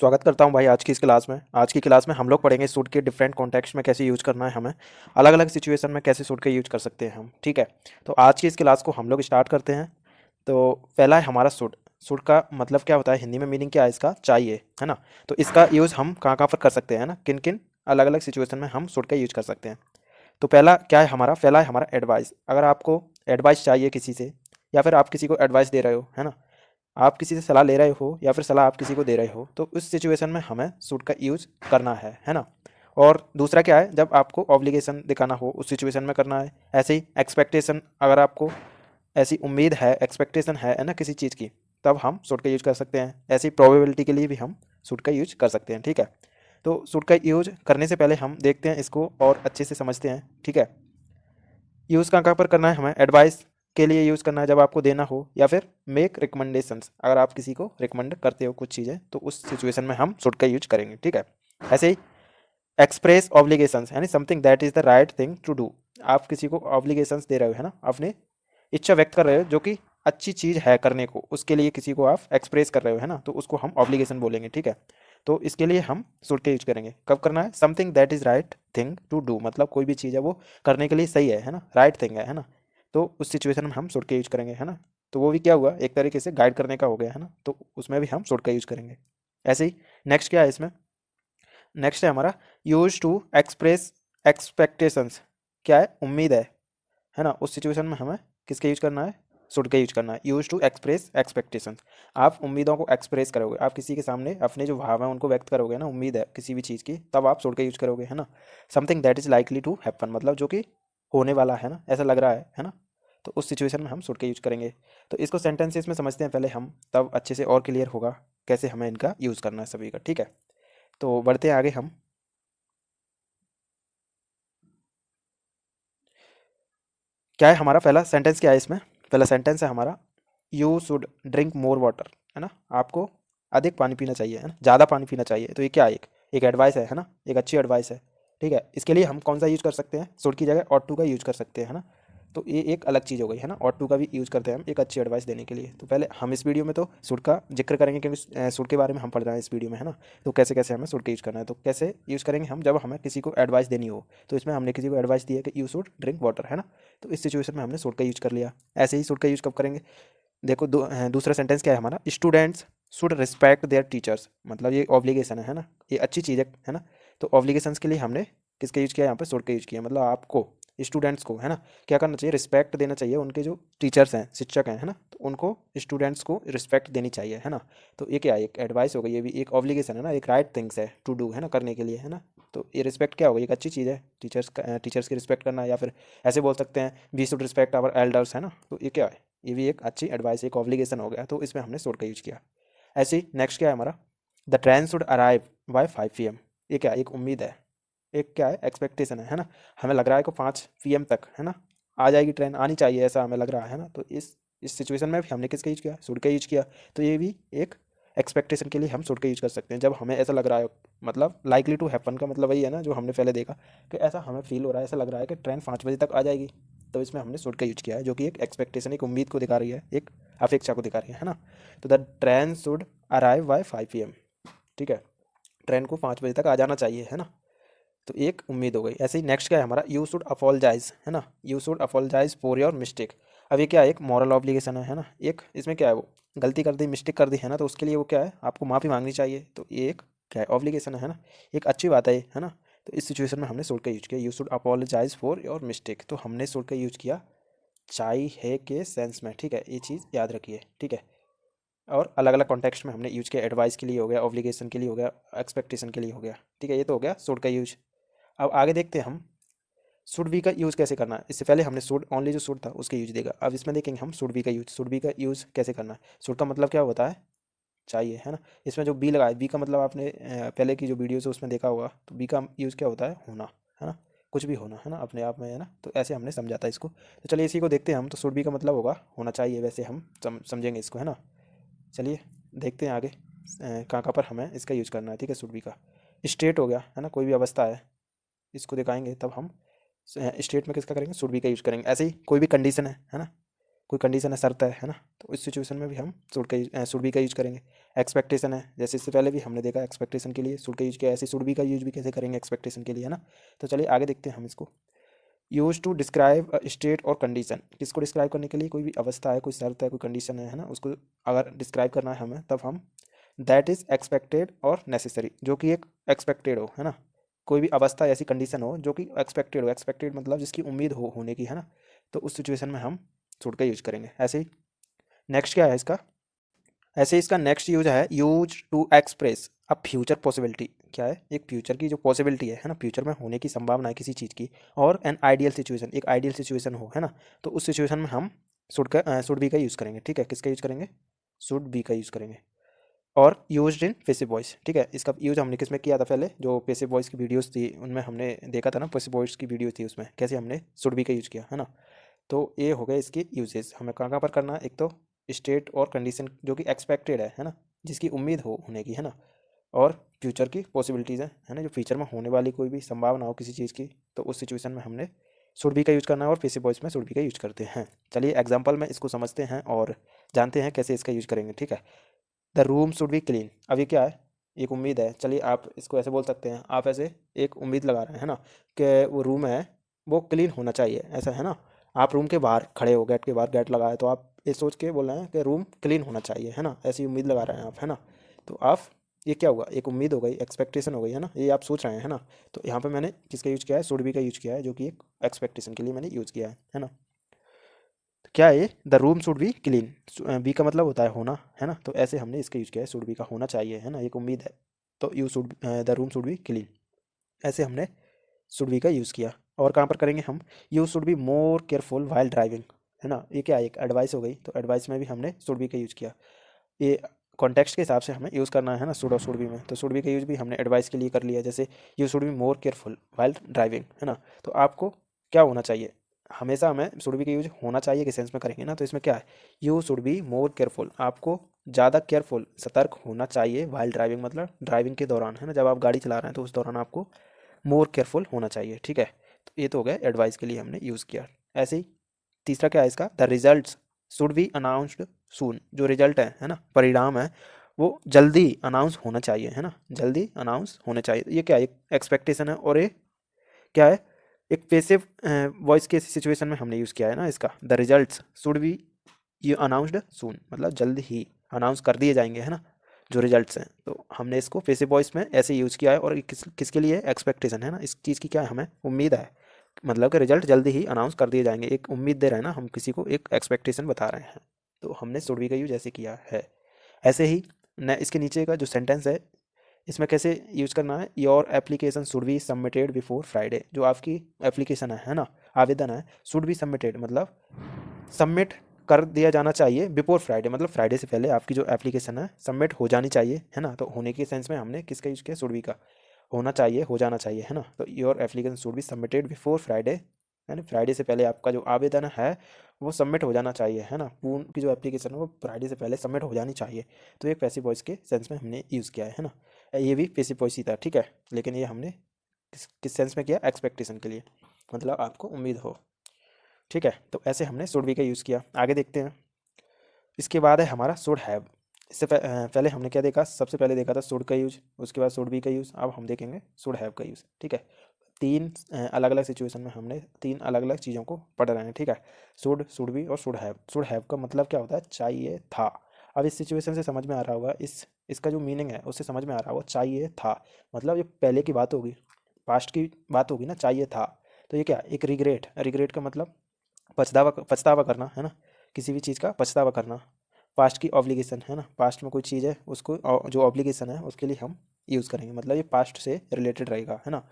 स्वागत करता हूँ भाई आज की इस क्लास में। आज की क्लास में हम लोग पढ़ेंगे सूट के डिफरेंट कॉन्टेक्स्ट में कैसे यूज़ करना है हमें, अलग अलग सिचुएशन में कैसे सूट का यूज़ कर सकते हैं हम। ठीक है, तो आज की इस क्लास को हम लोग स्टार्ट करते हैं। तो पहला है हमारा सूट। सूट का मतलब क्या होता है, हिंदी में मीनिंग क्या है इसका, चाहिए, है ना। तो इसका यूज़ हम कहाँ कहाँ पर कर सकते हैं ना, किन किन अलग अलग सिचुएशन में हम सूट का यूज़ कर सकते हैं। तो पहला क्या है हमारा, पहला है हमारा एडवाइस। अगर आपको एडवाइस चाहिए किसी से, या फिर आप किसी को एडवाइस दे रहे हो, है ना, आप किसी से सलाह ले रहे हो या फिर सलाह आप किसी को दे रहे हो, तो उस सिचुएशन में हमें सूट का यूज़ करना है ना। और दूसरा क्या है, जब आपको ऑब्लिगेशन दिखाना हो उस सिचुएशन में करना है। ऐसे ही एक्सपेक्टेशन, अगर आपको ऐसी उम्मीद है, एक्सपेक्टेशन है ना किसी चीज़ की, तब हम सूट का यूज़ कर सकते हैं। ऐसी प्रोबेबिलिटी के लिए भी हम सूट का यूज कर सकते हैं। ठीक है, तो सूट का यूज करने से पहले हम देखते हैं इसको और अच्छे से समझते हैं। ठीक है, यूज़ कहाँ कहाँ पर करना है हमें, एडवाइस के लिए यूज़ करना है जब आपको देना हो, या फिर मेक रिकमेंडेशंस, अगर आप किसी को रिकमेंड करते हो कुछ चीज़ें, तो उस सिचुएशन में हम शुड का यूज करेंगे। ठीक है, ऐसे ही एक्सप्रेस ऑब्लिगेशंस, यानी something that is the right thing to do. आप किसी को ऑब्लिगेशंस दे रहे हो, है ना, अपने इच्छा व्यक्त कर रहे हो जो कि अच्छी चीज़ है करने को, उसके लिए किसी को आप एक्सप्रेस कर रहे हो, है ना, तो उसको हम ऑब्लिगेशन बोलेंगे। ठीक है, तो इसके लिए हम शुड का यूज करेंगे। कब करना है, something that is right thing to do, मतलब कोई भी चीज़ है वो करने के लिए सही है ना, राइट थिंग है ना, तो उस सिचुएशन में हम शुड का यूज करेंगे, है ना। तो वो भी क्या हुआ, एक तरीके से गाइड करने का हो गया, है ना, तो उसमें भी हम शुड का यूज करेंगे। ऐसे ही नेक्स्ट क्या है इसमें, नेक्स्ट है हमारा यूज टू एक्सप्रेस एक्सपेक्टेशंस। क्या है, उम्मीद है ना, उस सिचुएशन में हमें किसका यूज करना है, शुड का यूज करना है। यूज टू एक्सप्रेस एक्सपेक्टेशंस, आप उम्मीदों को एक्सप्रेस करोगे, आप किसी के सामने अपने जो भाव हैं उनको व्यक्त करोगे ना, उम्मीद है किसी भी चीज़ की, तब आप शुड का यूज करोगे, है ना। Something that is likely to happen, मतलब जो कि होने वाला है ना, ऐसा लग रहा है ना, तो उस सिचुएशन में हम शुड का यूज करेंगे। तो इसको सेंटेंसेस में समझते हैं पहले हम, तब अच्छे से और क्लियर होगा कैसे हमें इनका यूज करना है सभी का। ठीक है, तो बढ़ते हैं आगे हम। क्या है हमारा पहला सेंटेंस, क्या है इसमें, पहला सेंटेंस है हमारा, you should drink more water, है ना, आपको अधिक पानी पीना चाहिए, है ना, ज़्यादा पानी पीना चाहिए। तो ये क्या है, एक एडवाइस है ना, एक अच्छी एडवाइस है। ठीक है, इसके लिए हम कौन सा यूज़ कर सकते हैं, शुड की जगह ought to का यूज़ कर सकते हैं, है ना। तो ये एक अलग चीज़ हो गई, है ना, ought to का भी यूज़ करते हैं हम एक अच्छी एडवाइस देने के लिए। तो पहले हम इस वीडियो में तो शुड का जिक्र करेंगे, क्योंकि शुड के बारे में हम पढ़ रहे हैं इस वीडियो में, है ना। तो कैसे कैसे हमें शुड का यूज़ करना है, तो कैसे यूज़ करेंगे हम, जब हमें किसी को एडवाइस देनी हो। तो इसमें हमने किसी को एडवाइस दी है कि यू शुड ड्रिंक वाटर, है ना, तो इस सिचुएशन में हमने शुड का यूज़ कर लिया। ऐसे ही शुड का यूज़ कब करेंगे, देखो दूसरा सेंटेंस क्या है हमारा, students should respect there teachers, मतलब ये ऑब्लिगेशन है ना, ये अच्छी चीज़ है ना। तो ऑब्लिगेशंस के लिए हमने किसका यूज किया, यहाँ पे शुड का यूज किया, मतलब आपको, स्टूडेंट्स को, है ना, क्या करना चाहिए, रिस्पेक्ट देना चाहिए, उनके जो टीचर्स हैं, शिक्षक हैं, है ना, तो उनको, स्टूडेंट्स को रिस्पेक्ट देनी चाहिए, है ना। तो ये क्या है, एक एडवाइस हो गई, ये भी एक ऑब्लिगेशन है ना, एक राइट थिंग्स है टू डू, है ना, करने के लिए, है ना। तो ये रिस्पेक्ट क्या होगा, एक अच्छी चीज़ है, टीचर्स की रिस्पेक्ट करना, या फिर ऐसे बोल सकते हैं we should respect our elders, है ना। तो ये क्या है, ये भी एक अच्छी एडवाइस, एक ऑब्लिगेशन हो गया, तो इसमें हमने शुड का यूज किया। ऐसे ही नेक्स्ट क्या है हमारा, the train should arrive by 5 PM। ये क्या है, एक उम्मीद है, एक क्या है, एक्सपेक्टेशन है ना, हमें लग रहा है कि 5 PM तक, है ना, आ जाएगी ट्रेन, आनी चाहिए, ऐसा हमें लग रहा है ना। तो इस सिचुएशन में भी हमने किसका यूज किया, शुड का यूज किया। तो ये भी एक एक्सपेक्टेशन के लिए हम शुड का यूज कर सकते हैं, जब हमें ऐसा लग रहा है, मतलब लाइकली टू हैपन का मतलब वही है ना, जो हमने पहले देखा, कि ऐसा हमें फील हो रहा है, ऐसा लग रहा है कि ट्रेन 5 बजे तक आ जाएगी, तो इसमें हमने शुड का यूज किया है, जो कि एक एक्सपेक्टेशन, एक उम्मीद को दिखा रही है, एक अपेक्षा को दिखा रही है ना। तो the train should arrive by 5 PM। ठीक है, ट्रेन को 5 बजे तक आ जाना चाहिए, है ना, तो एक उम्मीद हो गई। ऐसे ही नेक्स्ट क्या है हमारा, यू शुड अपोलोजाइज, है ना, you should apologise for your mistake. अब ये क्या है, एक मॉरल ऑब्लिगेशन है ना, एक इसमें क्या है, वो गलती कर दी, मिस्टेक कर दी, है ना, तो उसके लिए वो क्या है, आपको माफ़ी मांगनी चाहिए, तो ये एक क्या है, ऑब्लिगेशन है ना, एक अच्छी बात है ये, है ना। तो इस सिचुएशन में हमने शुड का यूज किया, you should apologise for your mistake, तो हमने शुड का यूज किया चाहिए के सेंस में। ठीक है, ये चीज़ याद रखिए। ठीक है, और अलग अलग कॉन्टेक्स्ट में हमने यूज किया, एडवाइस के लिए हो गया, ऑब्लिगेशन के लिए हो गया, एक्सपेक्टेशन के लिए हो गया। ठीक है, ये तो हो गया शुड का यूज। अब आगे देखते हैं हम शुड बी का यूज़ कैसे करना है। इससे पहले हमने शुड, ओनली जो शुड था उसके यूज देगा, अब इसमें देखेंगे हम शुड बी का यूज, शुड बी का यूज़ कैसे करना है। शुड का मतलब क्या होता है, चाहिए, है ना। इसमें जो बी लगाया, बी का मतलब आपने पहले की जो वीडियोस है उसमें देखा होगा, तो बी का यूज़ क्या होता है, होना, है ना, कुछ भी होना, है ना, अपने आप में, है ना, तो ऐसे हमने समझा था इसको। तो चलिए इसी को देखते हैं हम, तो शुड बी का मतलब होगा होना चाहिए, वैसे हम समझेंगे इसको, है ना। चलिए देखते हैं आगे कहाँ कहाँ पर हमें इसका यूज़ करना है। ठीक है, शुड बी का स्टेट हो गया, है ना, कोई भी अवस्था है, इसको दिखाएंगे तब हम स्टेट में किसका करेंगे, शुड बी का यूज़ करेंगे। ऐसे ही कोई भी कंडीशन है ना, कोई कंडीशन है, शर्त है ना, तो इस सिचुएशन में भी हम शुड बी का यूज करेंगे। एक्सपेक्टेशन है, जैसे इससे पहले भी हमने देखा एक्सपेक्टेशन के लिए शुड का यूज किया, ऐसे शुड बी का यूज भी कैसे करेंगे एक्सपेक्टेशन के लिए, है ना। तो चलिए आगे देखते हैं हम इसको। यूज टू डिस्क्राइब स्टेट और कंडीशन, किसको डिस्क्राइब करने के लिए, कोई भी अवस्था है, कोई शर्त है, कोई कंडीशन है ना, उसको अगर डिस्क्राइब करना है हमें, तब हम दैट इज़ एक्सपेक्टेड और नेसेसरी, जो कि एक एक्सपेक्टेड हो, है ना। कोई भी अवस्था ऐसी कंडीशन हो जो कि एक्सपेक्टेड हो, एक्सपेक्टेड मतलब जिसकी उम्मीद हो होने की, है ना, तो उस सिचुएशन में हम शुड का यूज करेंगे। ऐसे ही नेक्स्ट क्या है इसका, ऐसे इसका नेक्स्ट यूज है use to express a future possibility. क्या है, एक फ्यूचर की जो पॉसिबिलिटी है ना, फ्यूचर में होने की संभावना है किसी चीज़ की, और एन आइडियल सिचुएशन, एक आइडियल सिचुएशन हो, है ना, तो उस सिचुएशन में हम शुड बी का यूज़ करेंगे। ठीक है, किसका यूज़ करेंगे, शुड बी का यूज़ करेंगे। और यूज्ड इन पैसिव वॉइस, ठीक है, इसका यूज़ हमने किस में किया था पहले, जो पैसिव वॉइस की वीडियोस थी उनमें हमने देखा था ना, पैसिव वॉइस की वीडियो थी उसमें कैसे हमने शुड बी का यूज़ किया, है ना। तो ये हो गए इसके यूजेस, हमें कहाँ कहाँ पर करना है, एक तो स्टेट और कंडीशन जो कि एक्सपेक्टेड है ना, जिसकी उम्मीद हो होने की, है ना, और फ्यूचर की पॉसिबिलिटीज़ है ना, जो फ्यूचर में होने वाली कोई भी संभावना हो किसी चीज़ की, तो उस सिचुएशन में हमने शुड बी का यूज़ करना है, और पैसिव वॉइस में शुड बी का यूज़ करते हैं। चलिए एग्जाम्पल में इसको समझते हैं और जानते हैं कैसे इसका यूज़ करेंगे। ठीक है, the room should be clean, अब ये क्या है, एक उम्मीद है। चलिए आप इसको ऐसे बोल सकते हैं, आप ऐसे एक उम्मीद लगा रहे हैं, है ना, कि वो रूम है वो क्लीन होना चाहिए, ऐसा है ना। आप रूम के बाहर खड़े हो, गेट के बाहर गेट लगा है, तो आप ये सोच के बोल रहे हैं कि रूम क्लीन होना चाहिए, है ना, ऐसी उम्मीद लगा रहे हैं आप, है ना। तो आप, ये क्या हुआ, एक उम्मीद हो गई, एक्सपेक्टेशन हो गई, है ना, ये आप सोच रहे हैं, है ना। तो यहाँ पे मैंने किसका यूज़ किया है, शुड बी का यूज़ किया है, जो कि एक एक्सपेक्टेशन के लिए मैंने यूज़ किया है ना। तो क्या है ये, the room should be clean, be का मतलब होता है होना, है ना, तो ऐसे हमने इसका यूज़ किया है, शुड बी का होना चाहिए, है ना, एक उम्मीद है, तो you should, the room should be clean, ऐसे हमने शुड बी का यूज़ किया। और कहाँ पर करेंगे हम, you should be more careful while driving, है ना, ये क्या है, एक एडवाइस हो गई, तो एडवाइस में भी हमने शुड बी का यूज़ किया। ये कॉन्टेक्स्ट के हिसाब से हमें यूज़ करना है ना, शुड और शुड बी में, तो शुड बी का यूज़ भी हमने एडवाइस के लिए कर लिया, जैसे you should be more careful while driving, है ना। तो आपको क्या होना चाहिए, हमेशा हमें शुड बी का यूज होना चाहिए के सेंस में करेंगे ना, तो इसमें क्या है, you should be more careful, आपको ज़्यादा केयरफुल सतर्क होना चाहिए वाइल ड्राइविंग, मतलब ड्राइविंग के दौरान, है ना, जब आप गाड़ी चला रहे हैं तो उस दौरान आपको मोर केयरफुल होना चाहिए। ठीक है, तो ये तो हो गया एडवाइस के लिए हमने यूज़ किया। ऐसे ही तीसरा क्या है इसका, the result should be announced soon, जो रिजल्ट है ना, परिणाम है, वो जल्दी अनाउंस होना चाहिए, है ना, जल्दी अनाउंस होने चाहिए। ये क्या है, एक एक्सपेक्टेशन है, और ये क्या है, एक पैसिव वॉइस के सिचुएशन में हमने यूज़ किया है ना इसका, द रिजल्ट्स शुड बी ये अनाउंस्ड सून, मतलब जल्द ही अनाउंस कर दिए जाएंगे, है ना, जो रिजल्ट्स हैं। तो हमने इसको पैसिव वॉइस में ऐसे यूज़ किया है, और ये किसके लिए, एक्सपेक्टेशन है ना, इस चीज़ की क्या है, हमें उम्मीद है, मतलब कि रिजल्ट जल्दी ही अनाउंस कर दिए जाएंगे, एक उम्मीद दे रहे हैं ना हम किसी को, एक एक्सपेक्टेशन बता रहे हैं, तो हमने शुड बी का यूज ऐसे किया है। ऐसे ही न इसके नीचे का जो सेंटेंस है, इसमें कैसे यूज करना है, your application should be submitted before Friday, जो आपकी एप्लीकेशन है ना, आवेदन है, शुड बी सबमिटेड मतलब सबमिट कर दिया जाना चाहिए बिफोर फ्राइडे, मतलब फ्राइडे से पहले आपकी जो एप्लीकेशन है सबमिट हो जानी चाहिए, है ना। तो होने के सेंस में हमने किसका यूज़ किया, शुड बी का, होना चाहिए, हो जाना चाहिए, है ना। तो your application should be submitted before Friday, है ना, फ्राइडे से पहले आपका जो आवेदन है वो सबमिट हो जाना चाहिए, है ना, पूर्ण की जो एप्लीकेशन है वो फ्राइडे से पहले सबमिट हो जानी चाहिए। तो एक पैसिव वॉइस के सेंस में हमने यूज़ किया है ना, ये भी पैसिव वॉइस ही था, ठीक है, लेकिन ये हमने किस सेंस में किया, एक्सपेक्टेशन के लिए, मतलब आपको उम्मीद हो। ठीक है, तो ऐसे हमने शुड बी का यूज़ किया। आगे देखते हैं, इसके बाद है हमारा शुड हैव। इससे पहले हमने क्या देखा, सबसे पहले देखा था शुड का यूज, उसके बाद शुड बी का यूज़, अब हम देखेंगे शुड हैव का यूज़। ठीक है, तीन अलग अलग सिचुएशन में हमने तीन अलग अलग चीज़ों को पढ़ रहे हैं। ठीक है, शुड, शुड बी और शुड हैव का मतलब क्या होता है, चाहिए था। अब इस सिचुएशन से समझ में आ रहा होगा, इसका जो मीनिंग है उससे समझ में आ रहा होगा, चाहिए था मतलब ये पहले की बात होगी, पास्ट की बात होगी ना, चाहिए था। तो ये क्या, एक रिग्रेट, रिग्रेट का मतलब पछतावा, पछतावा करना, है ना, किसी भी चीज़ का पछतावा करना। पास्ट की ऑब्लिगेशन, है ना, पास्ट में कोई चीज़ है उसको जो ऑब्लिगेशन है उसके लिए हम यूज़ करेंगे, मतलब ये पास्ट से रिलेटेड रहेगा, है ना,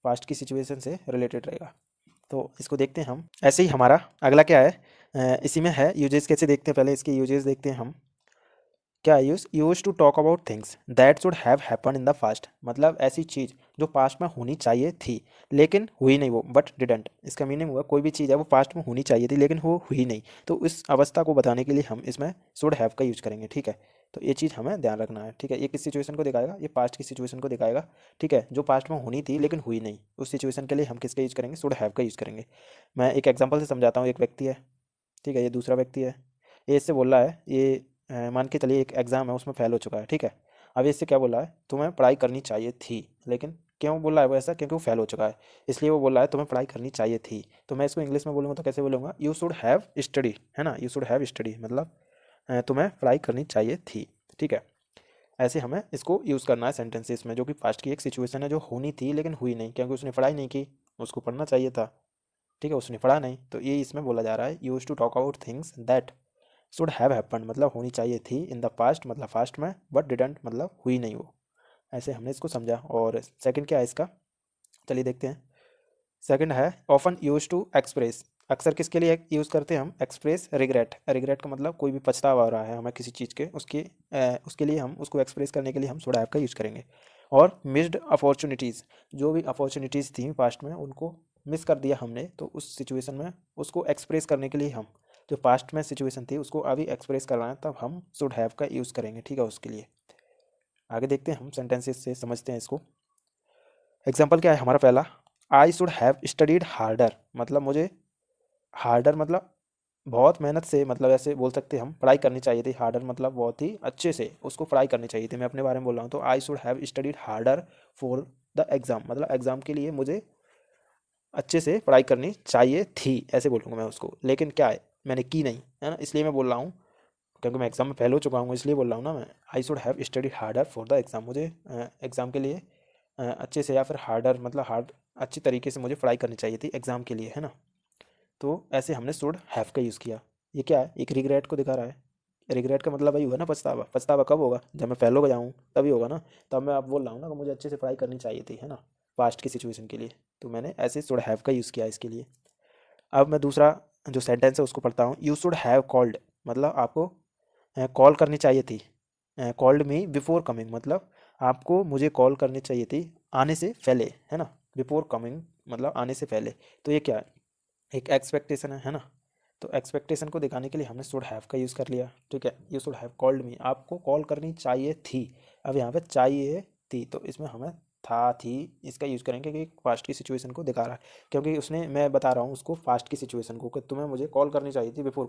पास्ट की सिचुएशन से रिलेटेड रहेगा। तो इसको देखते हैं हम। ऐसे ही हमारा अगला क्या है, इसी में है यूजेस, कैसे देखते हैं, पहले इसके यूजेस देखते हैं हम। क्या use to talk about things that should have happen in the past, मतलब ऐसी चीज़ जो पास्ट में होनी चाहिए थी लेकिन हुई नहीं, वो बट डिडंट, इसका मीनिंग हुआ कोई भी चीज़ है वो पास्ट में होनी चाहिए थी लेकिन वो हुई नहीं, तो इस अवस्था को बताने के लिए हम इसमें शुड हैव का यूज करेंगे। ठीक है, तो ये चीज़ हमें ध्यान रखना है। ठीक है, ये किस सिचुएशन को दिखाएगा, ये पास्ट की सिचुएशन को दिखाएगा। ठीक है, जो पास्ट में होनी थी लेकिन हुई नहीं, उस सिचुएशन के लिए हम किसका यूज करेंगे, शुड हैव का यूज करेंगे। मैं एक एग्जाम्पल से समझाता हूँ। एक व्यक्ति है, ठीक है, ये दूसरा व्यक्ति है, ये इससे बोल रहा है, ये मान के चलिए एक एग्ज़ाम है उसमें फेल हो चुका है, ठीक है। अब इससे क्या बोल रहा है, तुम्हें पढ़ाई करनी चाहिए थी, लेकिन क्यों बोल रहा है वो ऐसा, क्योंकि वो फेल हो चुका है, इसलिए वो बोल रहा है तुम्हें पढ़ाई करनी चाहिए थी। तो मैं इसको इंग्लिश में बोलूँगा तो कैसे बोलूँगा, यू शुड हैव स्टडी, है ना, यू शुड हैव स्टडी मतलब तुम्हें पढ़ाई करनी चाहिए थी, ठीक है। ऐसे हमें इसको यूज़ करना है सेंटेंसेस में, जो कि पास्ट की एक सिचुएशन है जो होनी थी लेकिन हुई नहीं, क्योंकि उसने पढ़ाई नहीं की, उसको पढ़ना चाहिए था, ठीक है, उसने पढ़ा नहीं, तो ये इसमें बोला जा रहा है use to talk about things that should have happen मतलब होनी चाहिए थी, इन द पास्ट मतलब पास्ट में, बट डिडंट मतलब हुई नहीं वो। ऐसे हमने इसको समझा। और सेकंड क्या है इसका, चलिए देखते हैं। सेकंड है ऑफन यूज टू एक्सप्रेस, अक्सर किसके लिए यूज़ करते हैं हम, एक्सप्रेस रिग्रेट, रिग्रेट का मतलब कोई भी पछतावा हो रहा है हमें किसी चीज़ के, उसके लिए हम उसको एक्सप्रेस करने के लिए हम शुड हैव का यूज़ करेंगे। और मिस्ड अपॉर्चुनिटीज़, जो भी अपॉर्चुनिटीज़ थी पास्ट में उनको मिस कर दिया हमने, तो उस सिचुएशन में उसको एक्सप्रेस करने के लिए हम, जो पास्ट में सिचुएशन थी उसको अभी एक्सप्रेस करना है, तब हम शुड हैव का यूज़ करेंगे, ठीक है, उसके लिए। आगे देखते हैं, हम सेंटेंसेस से समझते हैं इसको। एग्जाम्पल क्या है हमारा पहला, I should have studied harder मतलब मुझे, हार्डर मतलब बहुत मेहनत से, मतलब ऐसे बोल सकते हैं हम, पढ़ाई करनी चाहिए थी, हार्डर मतलब बहुत ही अच्छे से उसको पढ़ाई करनी चाहिए थी, मैं अपने बारे में बोल रहा हूँ। तो I should have studied harder for the exam मतलब एग्ज़ाम के लिए मुझे अच्छे से पढ़ाई करनी चाहिए थी, ऐसे बोलूँगा मैं उसको, लेकिन क्या है, मैंने की नहीं, है ना, इसलिए मैं बोल रहा हूँ, क्योंकि मैं एग्ज़ाम में फेल हो चुका हूँ, इसलिए बोल रहा हूँ ना मैं। I should have studied harder for the exam, मुझे एग्ज़ाम के लिए अच्छे से, या फिर हार्डर मतलब हार्ड, अच्छी तरीके से मुझे पढ़ाई करनी चाहिए थी एग्ज़ाम के लिए, है ना। तो ऐसे हमने शुड हैव का यूज़ किया। ये क्या है, एक रिग्रेट को दिखा रहा है, रिग्रेट का मतलब वही हुआ ना, पछतावा, पछतावा कब होगा, जब मैं फेल हो जाऊँ तभी होगा ना। तब मैं अब बोल रहा हूँ ना कि मुझे अच्छे से पढ़ाई करनी चाहिए थी, है ना, पास्ट की सिचुएशन के लिए, तो मैंने ऐसे शुड हैव का यूज़ किया इसके लिए। अब मैं दूसरा जो सेंटेंस है उसको पढ़ता हूँ, यू शुड हैव कॉल्ड मतलब आपको कॉल करनी चाहिए थी, कॉल्ड मी बिफोर कमिंग मतलब आपको मुझे कॉल करनी चाहिए थी आने से पहले, है ना, बिफोर कमिंग मतलब आने से पहले। तो ये क्या है, एक एक्सपेक्टेशन है ना। तो एक्सपेक्टेशन को दिखाने के लिए हमने शुड हैव का यूज़ कर लिया, ठीक है, you should have called me आपको कॉल करनी चाहिए थी, अब यहाँ पे चाहिए थी, तो इसमें हमें था थी इसका यूज़ करेंगे, क्योंकि पास्ट की सिचुएशन को दिखा रहा है, क्योंकि उसने, मैं बता रहा हूँ उसको पास्ट की सिचुएशन को कि तुम्हें मुझे कॉल करनी चाहिए थी बिफोर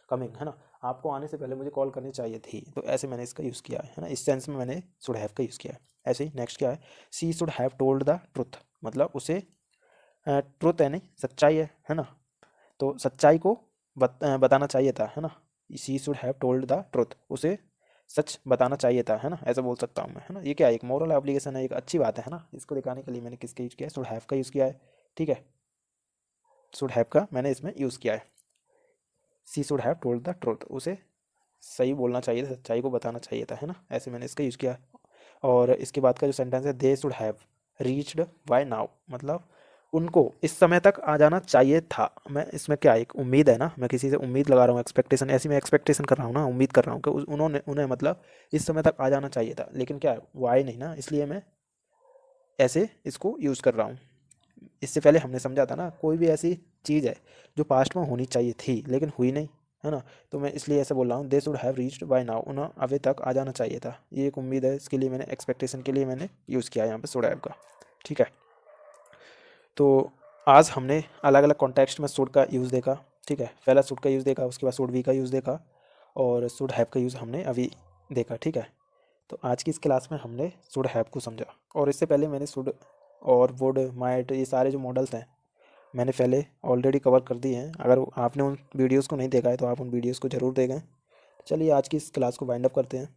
कमिंग, है ना, आपको आने से पहले मुझे कॉल करनी चाहिए थी, तो ऐसे मैंने इसका यूज़ किया है ना, इस सेंस में मैंने शुड हैव का यूज़ किया है। ऐसे ही नेक्स्ट क्या है, she should have told the truth मतलब उसे ट्रुथ है नहीं, सच्चाई है ना, तो सच्चाई को बताना चाहिए था, है ना, she should have told the truth उसे सच बताना चाहिए था, है ना, ऐसा बोल सकता हूँ मैं, है ना। ये क्या है, एक मोरल एप्लीकेशन है, एक अच्छी बात है ना, इसको दिखाने के लिए मैंने किसका यूज़ किया है, शुड हैव का यूज़ किया है, ठीक है, शुड हैव का मैंने इसमें यूज़ किया है। She should have told the truth उसे सही बोलना चाहिए था, सच्चाई को बताना चाहिए था, है ना, ऐसे मैंने इसका यूज़ किया। और इसके बाद का जो सेंटेंस है, they should have reached by now मतलब उनको इस समय तक आ जाना चाहिए था। मैं इसमें क्या, एक उम्मीद है ना, मैं किसी से उम्मीद लगा रहा हूँ, एक्सपेक्टेशन, ऐसी मैं एक्सपेक्टेशन कर रहा हूँ ना, उम्मीद कर रहा हूँ कि उन्होंने उन्हें मतलब इस समय तक आ जाना चाहिए था, लेकिन क्या है वो आए नहीं ना, इसलिए मैं ऐसे इसको यूज़ कर रहा हूँ। इससे पहले हमने समझा था ना, कोई भी ऐसी चीज़ है जो पास्ट में होनी चाहिए थी लेकिन हुई नहीं, है ना, तो मैं इसलिए ऐसे बोल रहा हूँ, they should have reached by now उन्हें अभी तक आ जाना चाहिए था, ये एक उम्मीद है, इसके लिए मैंने एक्सपेक्टेशन के लिए मैंने यूज़ किया यहाँ पे शुड हैव का, ठीक है। तो आज हमने अलग अलग कॉन्टेक्स्ट में शुड का यूज़ देखा, ठीक है, पहला शुड का यूज़ देखा, उसके बाद शुड बी का यूज़ देखा, और शुड हैव का यूज़ हमने अभी देखा, ठीक है। तो आज की इस क्लास में हमने शुड हैव को समझा, और इससे पहले मैंने शुड और वुड माइट ये सारे जो मॉडल्स हैं मैंने पहले ऑलरेडी कवर कर दिए हैं, अगर आपने उन वीडियोस को नहीं देखा है तो आप उन वीडियोस को ज़रूर देखें। चलिए आज की इस क्लास को वाइंड अप करते हैं।